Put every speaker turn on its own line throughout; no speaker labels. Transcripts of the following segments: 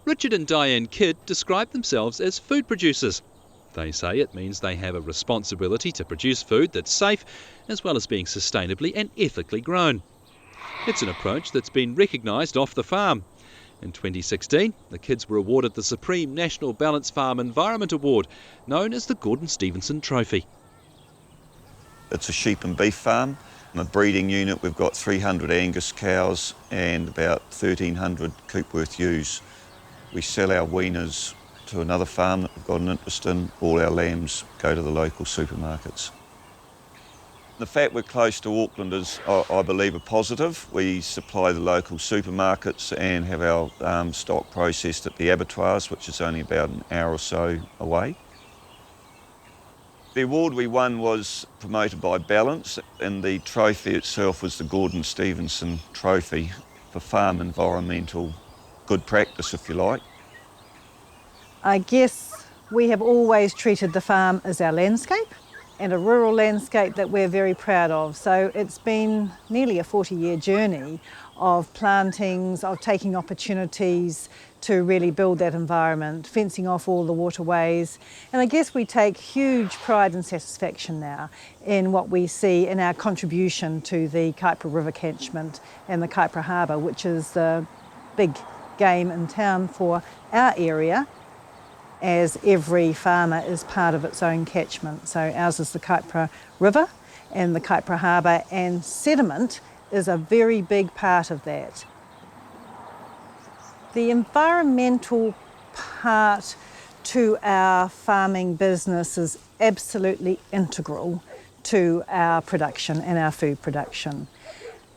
Richard and Diane Kidd describe themselves as food producers. They say it means they have a responsibility to produce food that's safe, as well as being sustainably and ethically grown. It's an approach that's been recognised off the farm. In 2016, the Kidds were awarded the Supreme National Balanced Farm Environment Award, known as the Gordon Stephenson Trophy.
It's a sheep and beef farm. In the breeding unit, we've got 300 Angus cows and about 1,300 Coopworth ewes. We sell our weaners to another farm that we've got an interest in. All our lambs go to the local supermarkets. The fact we're close to Auckland is, I believe, a positive. We supply the local supermarkets and have our stock processed at the abattoirs, which is only about an hour or so away. The award we won was promoted by Balance, and the trophy itself was the Gordon Stephenson Trophy for farm environmental good practice, if you like.
I guess we have always treated the farm as our landscape, and a rural landscape that we're very proud of. So it's been nearly a 40-year journey of plantings, of taking opportunities to really build that environment, fencing off all the waterways. And I guess we take huge pride and satisfaction now in what we see in our contribution to the Kaipara River catchment and the Kaipara Harbour, which is the big game in town for our area, as every farmer is part of its own catchment. So ours is the Kaipara River and the Kaipara Harbour, and sediment is a very big part of that. The environmental part to our farming business is absolutely integral to our production and our food production.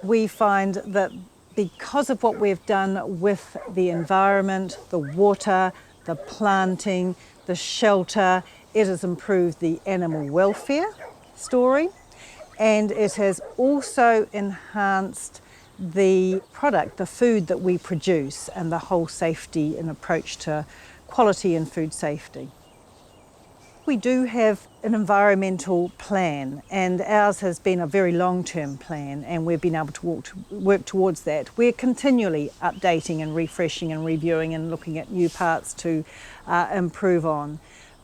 We find that because of what we've done with the environment, the water, the planting, the shelter, it has improved the animal welfare story, and it has also enhanced the product, the food that we produce, and the whole safety and approach to quality and food safety. We do have an environmental plan, and ours has been a very long-term plan, and we've been able to work towards that. We're continually updating and refreshing and reviewing and looking at new parts to improve on.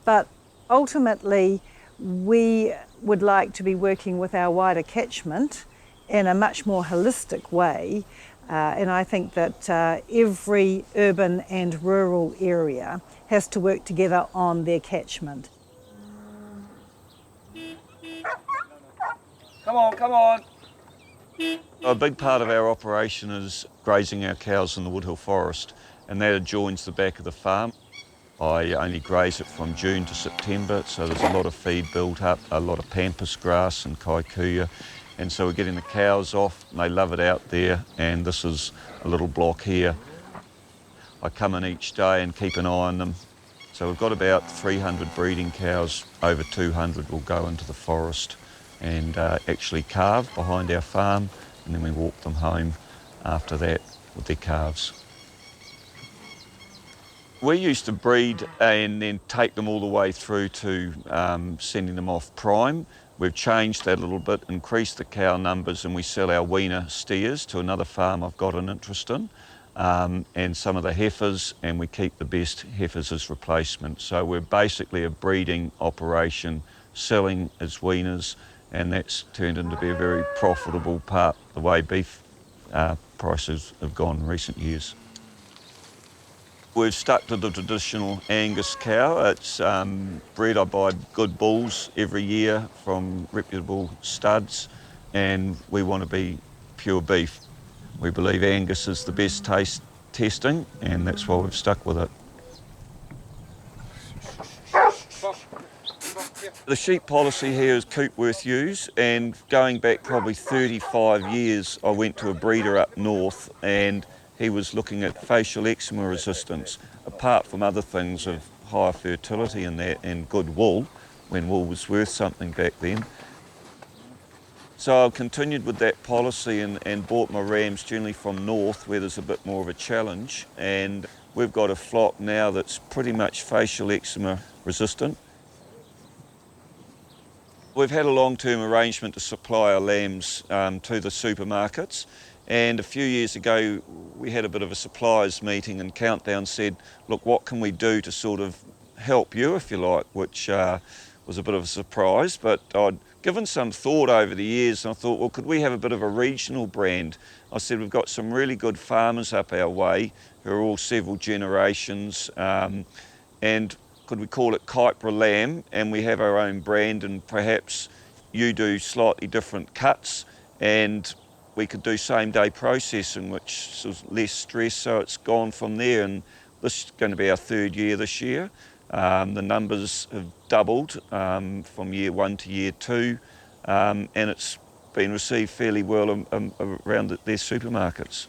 But ultimately, we would like to be working with our wider catchment in a much more holistic way. And I think that every urban and rural area has to work together on their catchment.
Come on, come on. A big part of our operation is grazing our cows in the Woodhill Forest, and that adjoins the back of the farm. I only graze it from June to September, so there's a lot of feed built up, a lot of pampas grass and kaikuya, and so we're getting the cows off, and they love it out there, and this is a little block here. I come in each day and keep an eye on them. So we've got about 300 breeding cows, over 200 will go into the forest and actually calve behind our farm, and then we walk them home after that with their calves. We used to breed and then take them all the way through to sending them off prime. We've changed that a little bit, increased the cow numbers, and we sell our weaner steers to another farm I've got an interest in, and some of the heifers, and we keep the best heifers as replacement. So we're basically a breeding operation, selling as weaners, and that's turned into be a very profitable part the way beef prices have gone in recent years. We've stuck to the traditional Angus cow. It's bred. I buy good bulls every year from reputable studs, and we want to be pure beef. We believe Angus is the best testing, and that's why we've stuck with it. The sheep policy here is Coopworth ewes, and going back probably 35 years, I went to a breeder up north, and he was looking at facial eczema resistance, apart from other things of higher fertility and that, and good wool, when wool was worth something back then. So I continued with that policy and bought my rams generally from north, where there's a bit more of a challenge, and we've got a flock now that's pretty much facial eczema resistant. We've had a long-term arrangement to supply our lambs to the supermarkets, And a few years ago, we had a bit of a suppliers meeting, and Countdown said, look, what can we do to sort of help you, if you like, which was a bit of a surprise. But I'd given some thought over the years, and I thought, well, could we have a bit of a regional brand? I said, we've got some really good farmers up our way who are all several generations, and could we call it Kaipara lamb, and we have our own brand, and perhaps you do slightly different cuts, and we could do same day processing, which is less stress, so it's gone from there. And this is going to be our 3rd year this year. The numbers have doubled from year 1 to year 2, and it's been received fairly well around their supermarkets.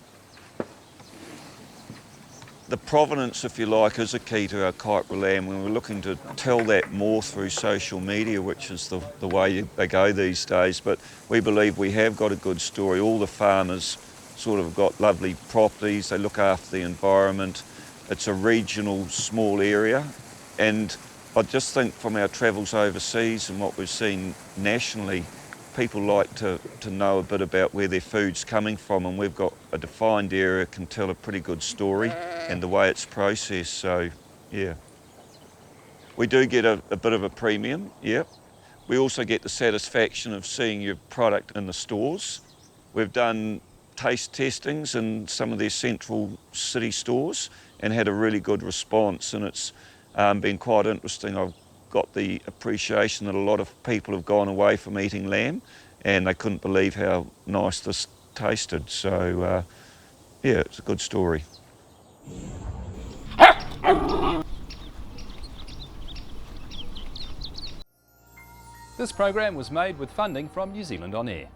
The provenance, if you like, is a key to our Kaipara lamb, when we're looking to tell that more through social media, which is the way they go these days. But we believe we have got a good story. All the farmers sort of got lovely properties, they look after the environment. It's a regional small area, and I just think from our travels overseas and what we've seen nationally, people like to know a bit about where their food's coming from, and we've got a defined area can tell a pretty good story, and the way it's processed. So yeah, we do get a bit of a premium. Yeah, we also get the satisfaction of seeing your product in the stores. We've done taste testings in some of their central city stores and had a really good response, and it's been quite interesting. I've got the appreciation that a lot of people have gone away from eating lamb and they couldn't believe how nice this tasted. So yeah, it's a good story.
This program was made with funding from New Zealand On Air.